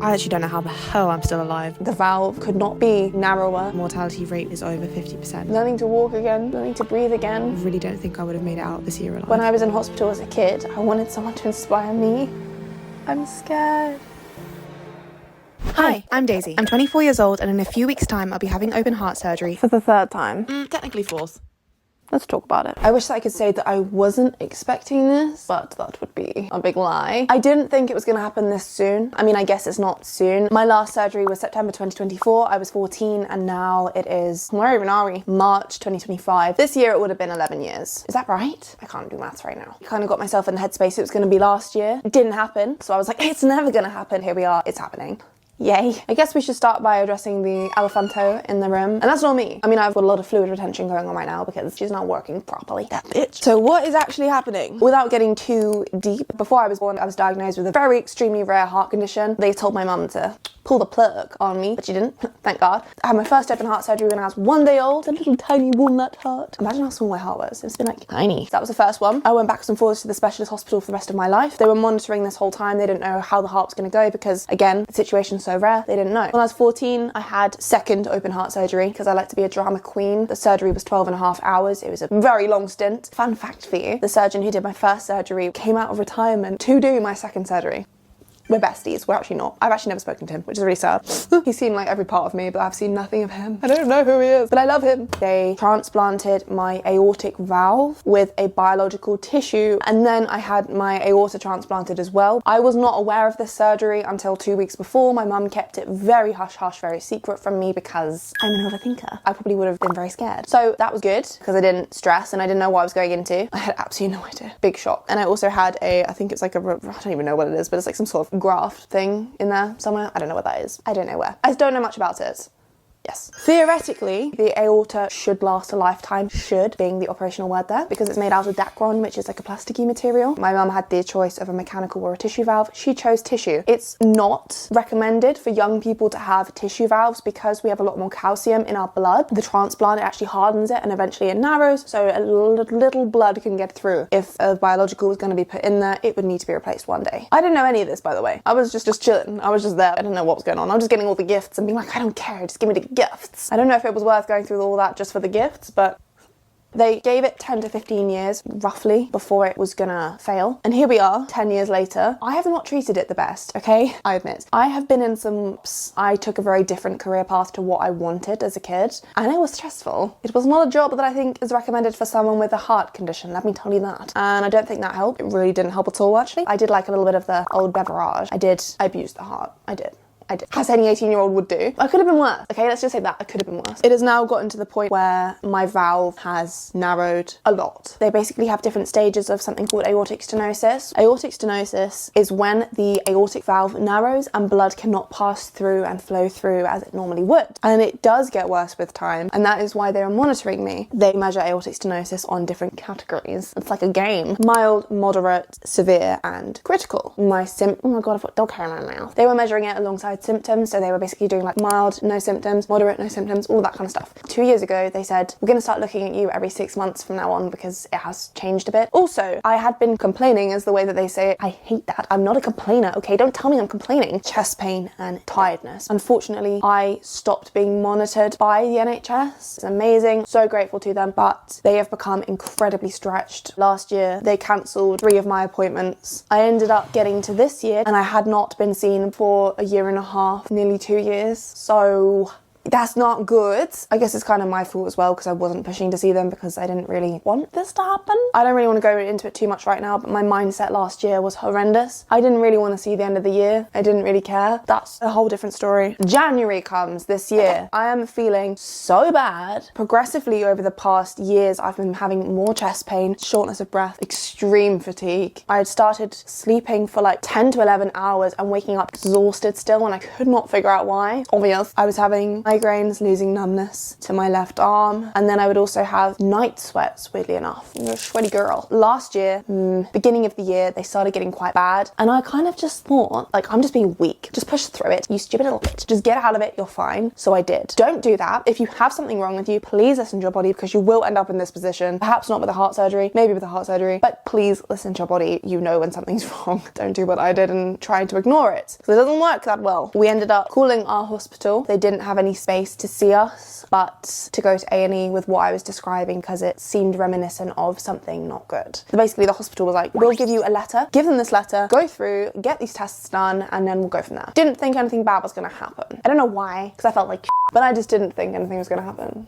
I actually don't know how the hell I'm still alive. The valve could not be narrower. Mortality rate is over 50%. Learning to walk again, learning to breathe again. I really don't think I would have made it out this year alive. When I was in hospital as a kid, I wanted someone to inspire me. I'm scared. Hi, I'm Daisy. I'm 24 years old and in a few weeks' time I'll be having open heart surgery. For the third time. Technically fourth. Let's talk about it. I wish that I could say that I wasn't expecting this, but that would be a big lie. I didn't think it was gonna happen this soon. I mean, I guess it's not soon. My last surgery was September 2024. I was 14 and now it is, where even are we? March 2025. This year it would have been 11 years. Is that right? I can't do maths right now. I kind of got myself in the headspace it was gonna be last year. It didn't happen. So I was like, it's never gonna happen. Here we are, it's happening. Yay. I guess we should start by addressing the elephanto in the room. And that's not me. I mean, I've got a lot of fluid retention going on right now because she's not working properly. That bitch. So what is actually happening? Without getting too deep, before I was born, I was diagnosed with a very extremely rare heart condition. They told my mum to pull the plug on me, but she didn't, thank God. I had my first open heart surgery when I was 1 day old. A little tiny walnut heart. Imagine how small my heart was. It's been like tiny. So that was the first one. I went backwards and forwards to the specialist hospital for the rest of my life. They were monitoring this whole time. They didn't know how the heart was gonna go because, again, the situation's so rare, they didn't know. When I was 14, I had second open heart surgery because I like to be a drama queen. The surgery was 12 and a half hours. It was a very long stint. Fun fact for you, the surgeon who did my first surgery came out of retirement to do my second surgery. We're besties. We're actually not. I've actually never spoken to him, which is really sad. He's seen like every part of me, but I've seen nothing of him. I don't know who he is, but I love him. They transplanted my aortic valve with a biological tissue, and then I had my aorta transplanted as well. I was not aware of this surgery until 2 weeks before. My mum kept it very hush-hush, very secret from me because I'm an overthinker. I probably would have been very scared. So that was good because I didn't stress and I didn't know what I was going into. I had absolutely no idea. Big shock. And I also had I think it's like I don't even know what it is, but it's like some sort of graft thing in there somewhere. I don't know what that is. I don't know where. I just don't know much about it. Yes. Theoretically, the aorta should last a lifetime, should being the operational word there, because it's made out of Dacron, which is like a plasticky material. My mum had the choice of a mechanical or a tissue valve. She chose tissue. It's not recommended for young people to have tissue valves because we have a lot more calcium in our blood. The transplant, it actually hardens it and eventually it narrows, so a little blood can get through. If a biological was going to be put in there, it would need to be replaced one day. I didn't know any of this, by the way. I was just chilling. I was just there. I didn't know what was going on. I was just getting all the gifts and being like, I don't care, just give me the gifts. I don't know if it was worth going through all that just for the gifts, but they gave it 10 to 15 years, roughly, before it was gonna fail. And here we are, 10 years later. I have not treated it the best, okay? I admit. I have been in some... I took a very different career path to what I wanted as a kid, and it was stressful. It was not a job that I think is recommended for someone with a heart condition, let me tell you that. And I don't think that helped. It really didn't help at all, actually. I did like a little bit of the old beverage. I abused the heart. I did. As any 18-year-old would do. I could have been worse. Okay, let's just say that. I could have been worse. It has now gotten to the point where my valve has narrowed a lot. They basically have different stages of something called aortic stenosis. Aortic stenosis is when the aortic valve narrows and blood cannot pass through and flow through as it normally would. And it does get worse with time, and that is why they are monitoring me. They measure aortic stenosis on different categories. It's like a game. Mild, moderate, severe, and critical. Oh my god, I've got dog hair in my mouth. They were measuring it alongside symptoms, so they were basically doing like mild, no symptoms, moderate, no symptoms, all that kind of stuff. 2 years ago, they said, we're gonna start looking at you every 6 months from now on because it has changed a bit. Also, I had been complaining as the way that they say it. I hate that. I'm not a complainer, okay? Don't tell me I'm complaining. Chest pain and tiredness. Unfortunately, I stopped being monitored by the NHS. It's amazing. So grateful to them, but they have become incredibly stretched. Last year, they cancelled 3 of my appointments. I ended up getting to this year and I had not been seen for a year and a half, nearly 2 years. So that's not good. I guess it's kind of my fault as well because I wasn't pushing to see them because I didn't really want this to happen. I don't really want to go into it too much right now, but my mindset last year was horrendous. I didn't really want to see the end of the year. I didn't really care. That's a whole different story. January comes this year. I am feeling so bad. Progressively over the past years, I've been having more chest pain, shortness of breath, extreme fatigue. I had started sleeping for like 10 to 11 hours and waking up exhausted still and I could not figure out why. Obvious. I was having migraines, losing numbness to my left arm, and then I would also have night sweats, weirdly enough. I'm a sweaty girl. Last year, beginning of the year, they started getting quite bad, and I kind of just thought, like, I'm just being weak. Just push through it, you stupid little bitch. Just get out of it, you're fine. So I did. Don't do that. If you have something wrong with you, please listen to your body, because you will end up in this position. Perhaps not with a heart surgery, maybe with a heart surgery, but please listen to your body. You know when something's wrong. Don't do what I did and try to ignore it, because it doesn't work that well. We ended up calling our hospital. They didn't have any space to see us, but to go to A&E with what I was describing, because it seemed reminiscent of something not good. So basically the hospital was like, we'll give you a letter, give them this letter, go through, get these tests done, and then we'll go from there. Didn't think anything bad was gonna happen. I don't know why, because I felt like but I just didn't think anything was gonna happen.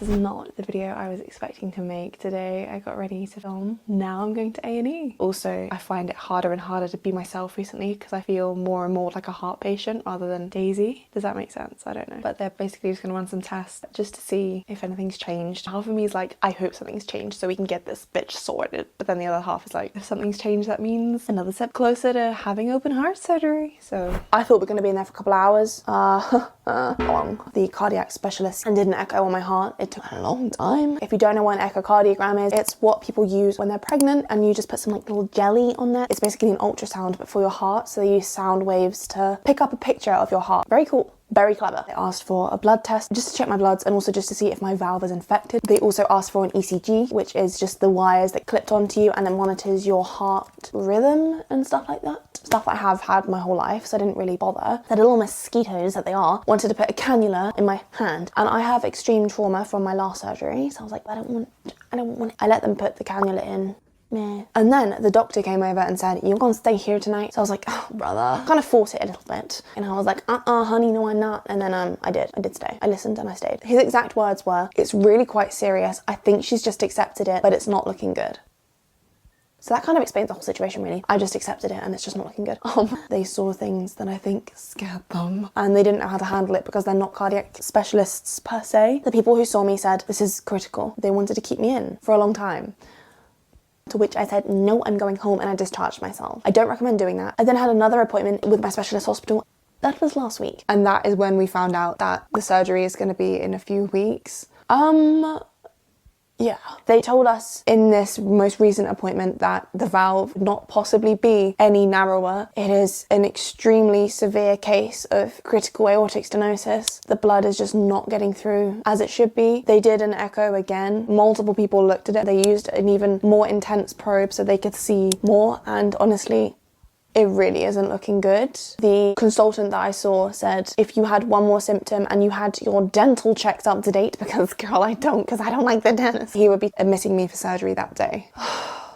This is not the video I was expecting to make today. I got ready to film. Now I'm going to A&E. Also, I find it harder and harder to be myself recently, because I feel more and more like a heart patient rather than Daisy. Does that make sense? I don't know. But they're basically just gonna run some tests just to see if anything's changed. Half of me is like, I hope something's changed so we can get this bitch sorted. But then the other half is like, if something's changed, that means another step closer to having open heart surgery. So I thought we're gonna be in there for a couple hours. Long. The cardiac specialist and did an echo on my heart. It took a long time. If you don't know what an echocardiogram is, it's what people use when they're pregnant, and you just put some like little jelly on there. It's basically an ultrasound but for your heart, so they use sound waves to pick up a picture of your heart. Very cool. Very clever. They asked for a blood test just to check my bloods, and also just to see if my valve is infected. They also asked for an ECG, which is just the wires that clipped onto you and then monitors your heart rhythm and stuff like that. Stuff I have had my whole life, so I didn't really bother. The little mosquitoes that they are wanted to put a cannula in my hand, and I have extreme trauma from my last surgery, so I was like, I don't want. I let them put the cannula in. Meh. And then the doctor came over and said, you're gonna stay here tonight. So I was like, oh, brother. Kind of fought it a little bit. And I was like, honey, no, I'm not. And then I did stay. I listened and I stayed. His exact words were, it's really quite serious. I think she's just accepted it, but it's not looking good. So that kind of explains the whole situation, really. I just accepted it and it's just not looking good. They saw things that I think scared them, and they didn't know how to handle it because they're not cardiac specialists per se. The people who saw me said, this is critical. They wanted to keep me in for a long time. To which I said, no, I'm going home, and I discharged myself. I don't recommend doing that. I then had another appointment with my specialist hospital. That was last week. And that is when we found out that the surgery is going to be in a few weeks. Yeah. They told us in this most recent appointment that the valve would not possibly be any narrower. It is an extremely severe case of critical aortic stenosis. The blood is just not getting through as it should be. They did an echo again. Multiple people looked at it. They used an even more intense probe so they could see more, and honestly, it really isn't looking good. The consultant that I saw said if you had one more symptom and you had your dental checks up to date, because girl, I don't, because I don't like the dentist, he would be admitting me for surgery that day.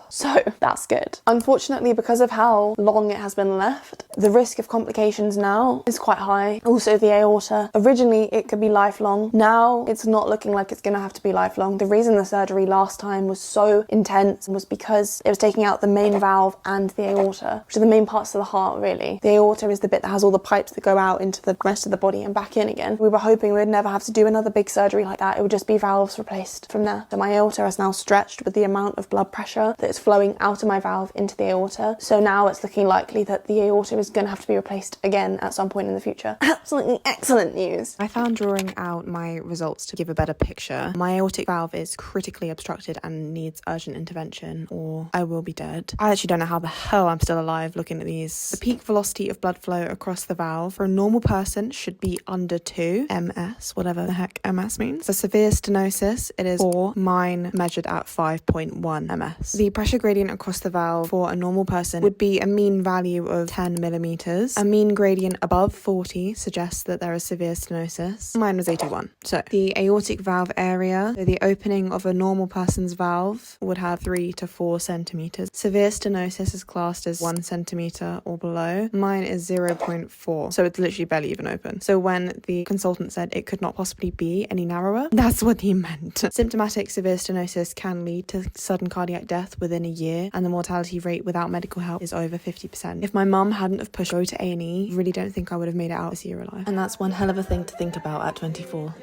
So that's good. Unfortunately, because of how long it has been left, the risk of complications now is quite high. Also the aorta, originally it could be lifelong. Now it's not looking like it's gonna have to be lifelong. The reason the surgery last time was so intense was because it was taking out the main valve and the aorta, which are the main parts of the heart, really. The aorta is the bit that has all the pipes that go out into the rest of the body and back in again. We were hoping we'd never have to do another big surgery like that. It would just be valves replaced from there. So my aorta is now stretched with the amount of blood pressure that is flowing out of my valve into the aorta. So now it's looking likely that the aorta is going to have to be replaced again at some point in the future. Absolutely excellent news. I found drawing out my results to give a better picture. My aortic valve is critically obstructed and needs urgent intervention, or I will be dead. I actually don't know how the hell I'm still alive looking at these. The peak velocity of blood flow across the valve for a normal person should be under 2 ms, whatever the heck ms means. For severe stenosis, it is 4, mine measured at 5.1 ms. The pressure gradient across the valve for a normal person would be a mean value of 10 millimeters. A mean gradient above 40 suggests that there is severe stenosis. Mine was 81. So the aortic valve area, so the opening of a normal person's valve, would have 3 to 4 centimeters. Severe stenosis is classed as 1 centimeter or below. Mine is 0.4, so it's literally barely even open. So when the consultant said it could not possibly be any narrower, that's what he meant. Symptomatic severe stenosis can lead to sudden cardiac death within a year, and the mortality rate without medical help is over 50%. If my mum hadn't have pushed go to A&E, really don't think I would have made it out this year alive. And that's one hell of a thing to think about at 24.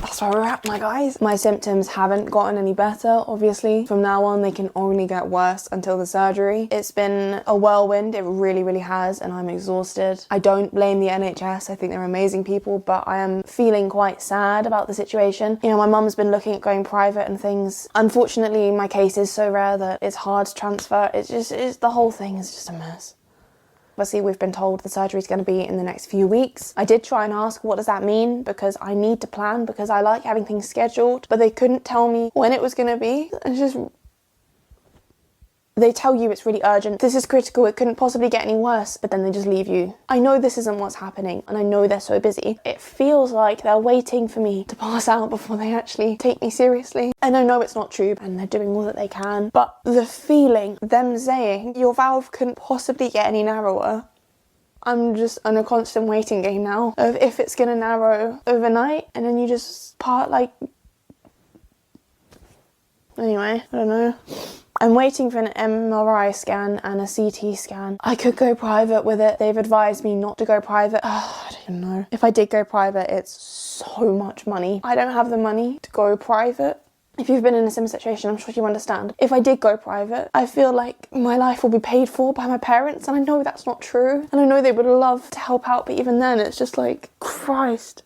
that's where we're at, my guys. My symptoms haven't gotten any better, obviously. From now on, they can only get worse until the surgery. It's been a whirlwind, it really, really has, and I'm exhausted. I don't blame the NHS, I think they're amazing people, but I am feeling quite sad about the situation. You know, my mum's been looking at going private and things. Unfortunately, my case is so rare that it's hard to transfer. The whole thing is just a mess. Obviously, we've been told the surgery is going to be in the next few weeks. I did try and ask, what does that mean? Because I need to plan, because I like having things scheduled, but they couldn't tell me when it was going to be. It's just... They tell you it's really urgent, this is critical, it couldn't possibly get any worse, but then they just leave you. I know this isn't what's happening, and I know they're so busy. It feels like they're waiting for me to pass out before they actually take me seriously. And I know it's not true, and they're doing all that they can, but the feeling, them saying, your valve couldn't possibly get any narrower, I'm just on a constant waiting game now of if it's gonna narrow overnight, and then you just part like... Anyway, I don't know. I'm waiting for an MRI scan and a CT scan. I could go private with it. They've advised me not to go private. I don't even know. If I did go private, it's so much money. I don't have the money to go private. If you've been in a similar situation, I'm sure you understand. If I did go private, I feel like my life will be paid for by my parents, and I know that's not true. And I know they would love to help out, but even then, it's just like, Christ.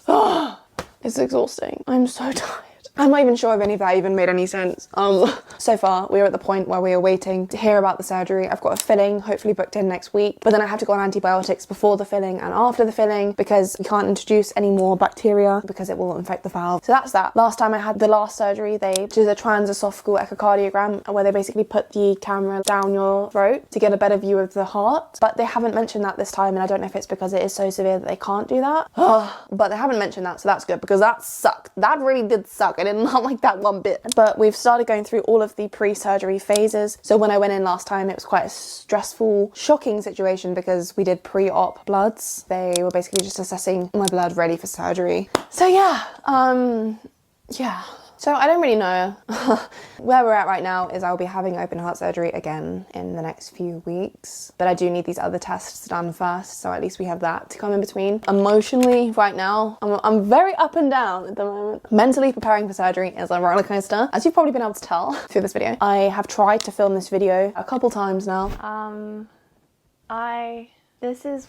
It's exhausting. I'm so tired. I'm not even sure if any of that even made any sense. So far, we are at the point where we are waiting to hear about the surgery. I've got a filling, hopefully booked in next week, but then I have to go on antibiotics before the filling and after the filling because we can't introduce any more bacteria because it will infect the valve. So that's that. Last time I had the last surgery, they did a transesophageal echocardiogram where they basically put the camera down your throat to get a better view of the heart, but they haven't mentioned that this time, and I don't know if it's because it is so severe that they can't do that. But they haven't mentioned that, so that's good because that sucked. That really did suck. I did not like that one bit. But we've started going through all of the pre-surgery phases. So when I went in last time, it was quite a stressful, shocking situation because we did pre-op bloods. They were basically just assessing my blood ready for surgery. So yeah, yeah. So I don't really know. Where we're at right now is I'll be having open heart surgery again in the next few weeks. But I do need these other tests done first, so at least we have that to come in between. Emotionally, right now, I'm very up and down at the moment. Mentally preparing for surgery is a roller coaster, as you've probably been able to tell through this video. I have tried to film this video a couple times now. This is...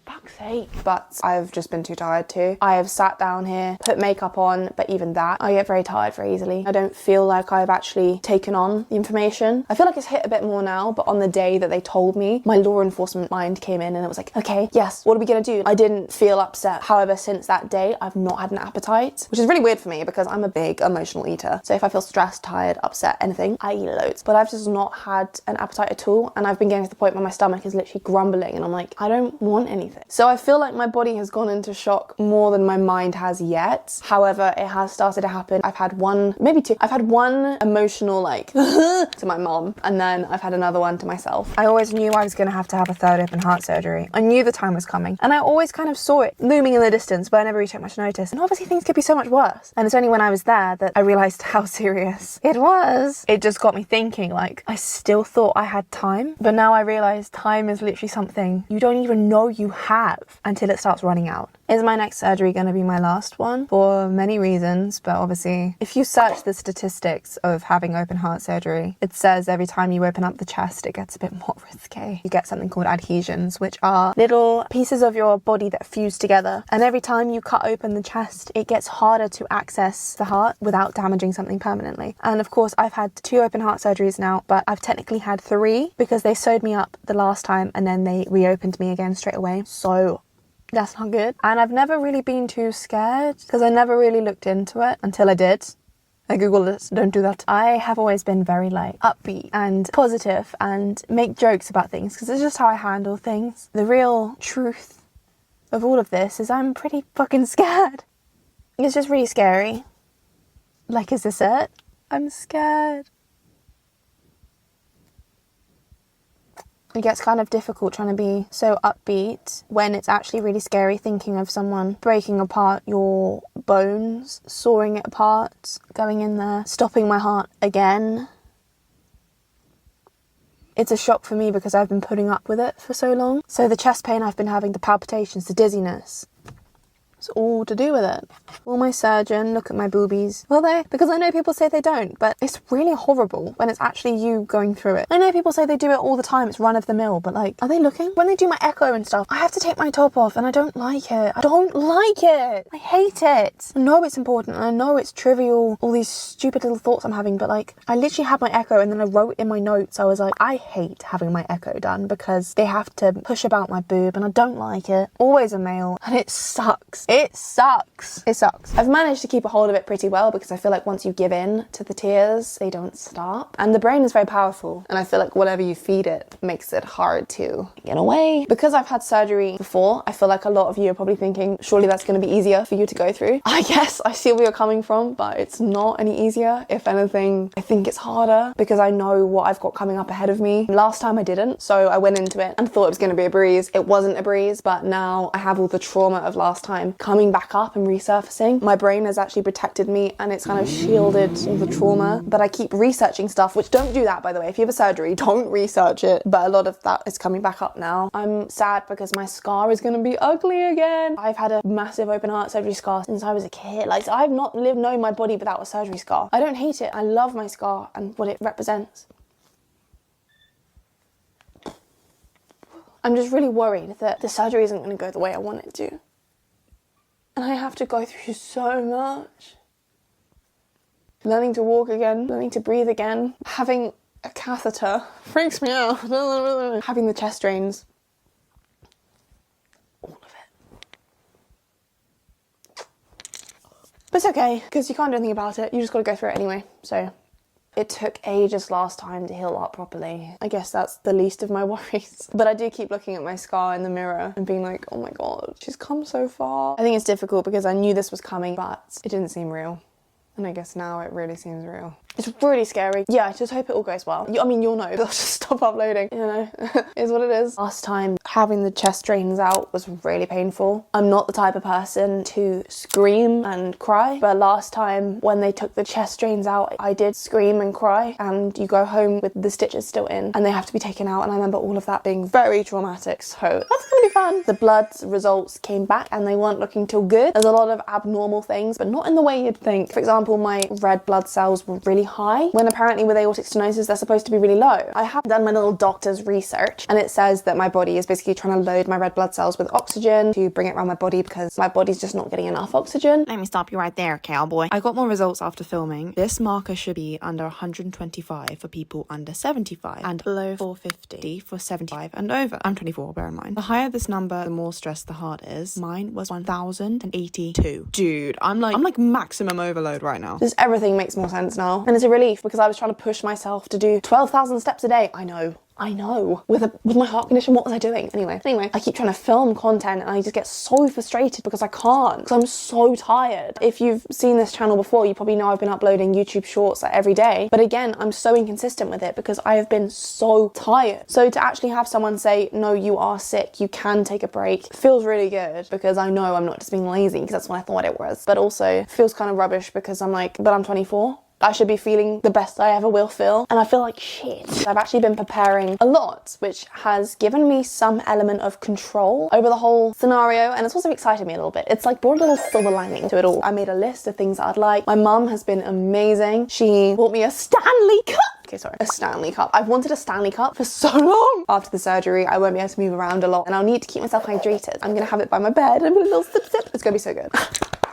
Fuck's sake. But I've just been too tired to. I have sat down here, put makeup on, but even that, I get very tired very easily. I don't feel like I've actually taken on the information. I feel like it's hit a bit more now, but on the day that they told me, my law enforcement mind came in and it was like, okay, yes, what are we gonna do? I didn't feel upset. However, since that day, I've not had an appetite, which is really weird for me because I'm a big emotional eater. So if I feel stressed, tired, upset, anything, I eat loads. But I've just not had an appetite at all. And I've been getting to the point where my stomach is literally grumbling and I'm like, I don't want anything. So I feel like my body has gone into shock more than my mind has yet. However, it has started to happen. I've had one, maybe two. I've had one emotional like to my mom, and then I've had another one to myself. I always knew I was going to have a third open heart surgery. I knew the time was coming, and I always kind of saw it looming in the distance, but I never really took much notice. And obviously things could be so much worse. And it's only when I was there that I realized how serious it was. It just got me thinking, like, I still thought I had time, but now I realize time is literally something you don't even know you have until it starts running out. Is my next surgery going to be my last one? For many reasons, but obviously if you search the statistics of having open heart surgery, it says every time you open up the chest, it gets a bit more risky. You get something called adhesions, which are little pieces of your body that fuse together. And every time you cut open the chest, it gets harder to access the heart without damaging something permanently. And of course, I've had 2 open heart surgeries now, but I've technically had 3 because they sewed me up the last time and then they reopened me again straight away. So that's not good. And I've never really been too scared because I never really looked into it until I did. I googled it, so don't do that. I have always been very like upbeat and positive and make jokes about things because it's just how I handle things. The real truth of all of this is I'm pretty fucking scared. It's just really scary. Like, is this it? I'm scared. It gets kind of difficult trying to be so upbeat when it's actually really scary thinking of someone breaking apart your bones, sawing it apart, going in there, stopping my heart again. It's a shock for me because I've been putting up with it for so long. So the chest pain I've been having, the palpitations, the dizziness, It's all to do with it. Will my surgeon look at my boobies? Will they? Because I know people say they don't, but it's really horrible when it's actually you going through it. I know people say they do it all the time, it's run of the mill, but like, are they looking? When they do my echo and stuff, I have to take my top off and I don't like it. I don't like it. I hate it. I know it's important and I know it's trivial, all these stupid little thoughts I'm having, but like, I literally had my echo and then I wrote in my notes, I was like, I hate having my echo done because they have to push about my boob and I don't like it. Always a male and it sucks. It sucks. It sucks. I've managed to keep a hold of it pretty well because I feel like once you give in to the tears, they don't stop. And the brain is very powerful. And I feel like whatever you feed it makes it hard to get away. Because I've had surgery before, I feel like a lot of you are probably thinking, surely that's going to be easier for you to go through. I guess I see where you're coming from, but it's not any easier. If anything, I think it's harder because I know what I've got coming up ahead of me. Last time I didn't, so I went into it and thought it was going to be a breeze. It wasn't a breeze, but now I have all the trauma of last time coming back up and resurfacing. My brain has actually protected me and it's kind of shielded all the trauma, but I keep researching stuff, which don't do that, by the way. If you have a surgery, don't research it, but a lot of that is coming back up now. I'm sad because my scar is going to be ugly again. I've had a massive open heart surgery scar since I was a kid. Like, I've not known my body without a surgery scar. I don't hate it. I love my scar and what it represents. I'm just really worried that the surgery isn't going to go the way I want it to. And I have to go through so much. Learning to walk again, learning to breathe again, having a catheter freaks me out. Having the chest drains. All of it. But it's okay, because you can't do anything about it. You just got to go through it anyway, so. It took ages last time to heal up properly. I guess that's the least of my worries. But I do keep looking at my scar in the mirror and being like, oh my God, she's come so far. I think it's difficult because I knew this was coming, but it didn't seem real. And I guess now it really seems real. It's really scary. Yeah, I just hope it all goes well. I mean, you'll know. They'll just stop uploading, you know. Is what it is. Last time, having the chest drains out was really painful. I'm not the type of person to scream and cry, but last time when they took the chest drains out, I did scream and cry, and you go home with the stitches still in and they have to be taken out, and I remember all of that being very traumatic, so that's gonna be fun. The blood results came back and they weren't looking too good. There's a lot of abnormal things, but not in the way you'd think. For example, my red blood cells were really high, when apparently with aortic stenosis they're supposed to be really low. I have done my little doctor's research and it says that my body is basically trying to load my red blood cells with oxygen to bring it around my body because my body's just not getting enough oxygen. Let me stop you right there, cowboy. I got more results after filming. This marker should be under 125 for people under 75 and below 450 for 75 and over. I'm 24, bear in mind. The higher this number, the more stressed the heart is. Mine was 1082. Dude, I'm like maximum overload right now. Just everything makes more sense now. And it's a relief because I was trying to push myself to do 12,000 steps a day. I know. With my heart condition, what was I doing? Anyway, I keep trying to film content and I just get so frustrated because I can't, because I'm so tired. If you've seen this channel before, you probably know I've been uploading YouTube shorts like every day. But again, I'm so inconsistent with it because I have been so tired. So to actually have someone say, no, you are sick, you can take a break, feels really good because I know I'm not just being lazy because that's what I thought it was. But also feels kind of rubbish because I'm like, but I'm 24. I should be feeling the best I ever will feel, and I feel like shit. I've actually been preparing a lot, which has given me some element of control over the whole scenario, and it's also excited me a little bit. It's like brought a little silver lining to it all. I made a list of things that I'd like. My mum has been amazing. She bought me a Stanley Cup. Okay, sorry, a Stanley Cup. I've wanted a Stanley Cup for so long. After the surgery, I won't be able to move around a lot, and I'll need to keep myself hydrated. I'm gonna have it by my bed and put a little sip. It's gonna be so good.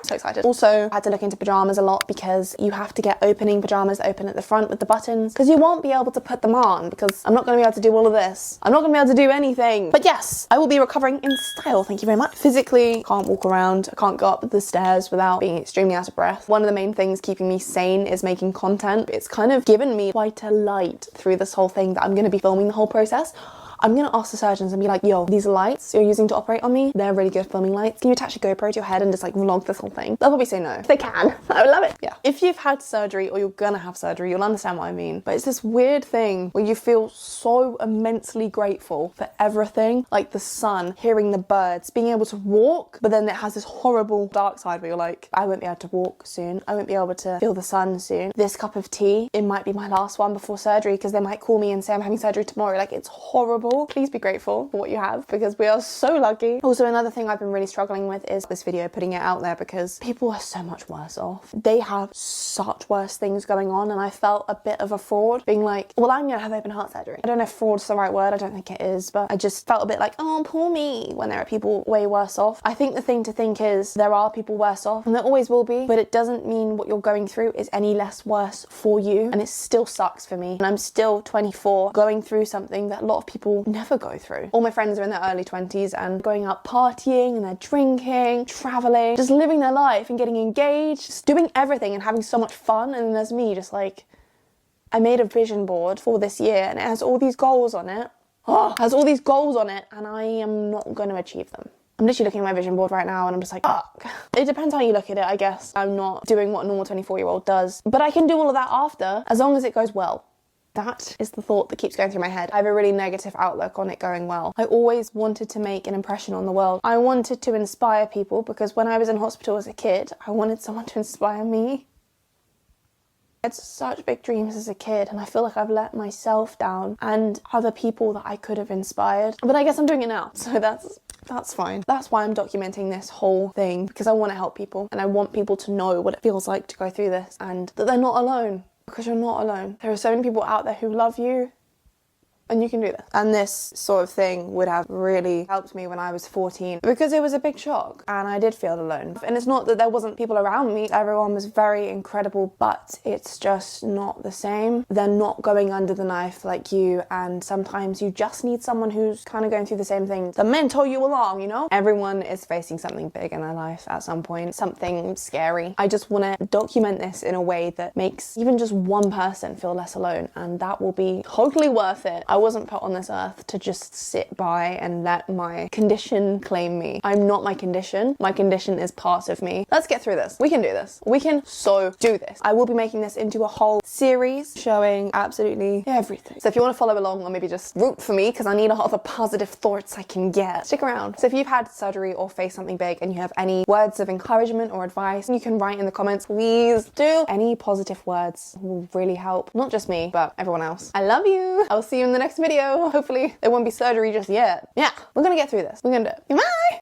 So excited. Also, I had to look into pajamas a lot because you have to get opening pajamas that open at the front with the buttons because you won't be able to put them on because I'm not going to be able to do all of this. I'm not going to be able to do anything. But yes, I will be recovering in style, thank you very much. Physically, can't walk around, I can't go up the stairs without being extremely out of breath. One of the main things keeping me sane is making content. It's kind of given me quite a light through this whole thing that I'm going to be filming the whole process. I'm gonna ask the surgeons and be like, yo, these lights you're using to operate on me, they're really good filming lights. Can you attach a GoPro to your head and just like vlog this whole thing? They'll probably say no. If they can, I would love it. Yeah. If you've had surgery or you're gonna have surgery, you'll understand what I mean. But it's this weird thing where you feel so immensely grateful for everything, like the sun, hearing the birds, being able to walk, but then it has this horrible dark side where you're like, I won't be able to walk soon. I won't be able to feel the sun soon. This cup of tea, it might be my last one before surgery because they might call me and say I'm having surgery tomorrow. Like, it's horrible. grateful. Please be grateful for what you have, because we are so lucky. Also, another thing I've been really struggling with is this video, putting it out there, because people are so much worse off. They have such worse things going on, and I felt a bit of a fraud being like, well, I'm gonna have open heart surgery. I don't know if fraud's the right word, I don't think it is, but I just felt a bit like, oh, poor me, when there are people way worse off. I think the thing to think is there are people worse off, and there always will be, but it doesn't mean what you're going through is any less worse for you, and it still sucks for me. And I'm still 24, going through something that a lot of people never go through. All my friends are in their early 20s and going out partying, and they're drinking, traveling, just living their life and getting engaged, just doing everything and having so much fun. And there's me just like, I made a vision board for this year and it has all these goals on it. Oh, it has all these goals on it, and I am not going to achieve them. I'm literally looking at my vision board right now and I'm just like, fuck. It depends how you look at it, I guess. I'm not doing what a normal 24-year-old does, but I can do all of that after, as long as it goes well. That is the thought that keeps going through my head. I have a really negative outlook on it going well. I always wanted to make an impression on the world. I wanted to inspire people, because when I was in hospital as a kid, I wanted someone to inspire me. I had such big dreams as a kid, and I feel like I've let myself down and other people that I could have inspired. But I guess I'm doing it now, so that's fine. That's why I'm documenting this whole thing, because I want to help people, and I want people to know what it feels like to go through this, and that they're not alone, because you're not alone. There are so many people out there who love you, and you can do this. And this sort of thing would have really helped me when I was 14, because it was a big shock and I did feel alone. And it's not that there wasn't people around me. Everyone was very incredible, but it's just not the same. They're not going under the knife like you, and sometimes you just need someone who's kind of going through the same thing to mentor you along, you know? Everyone is facing something big in their life at some point, something scary. I just want to document this in a way that makes even just one person feel less alone, and that will be totally worth it. I wasn't put on this earth to just sit by and let my condition claim me. I'm not my condition. My condition is part of me. Let's get through this. We can do this. We can so do this. I will be making this into a whole series showing absolutely everything. So if you want to follow along, or maybe just root for me, because I need all the positive thoughts I can get, stick around. So if you've had surgery or faced something big and you have any words of encouragement or advice, you can write in the comments. Please do. Any positive words will really help. Not just me, but everyone else. I love you. I'll see you in the next video. Hopefully there won't be surgery just yet. Yeah, we're gonna get through this. We're gonna do it. Bye!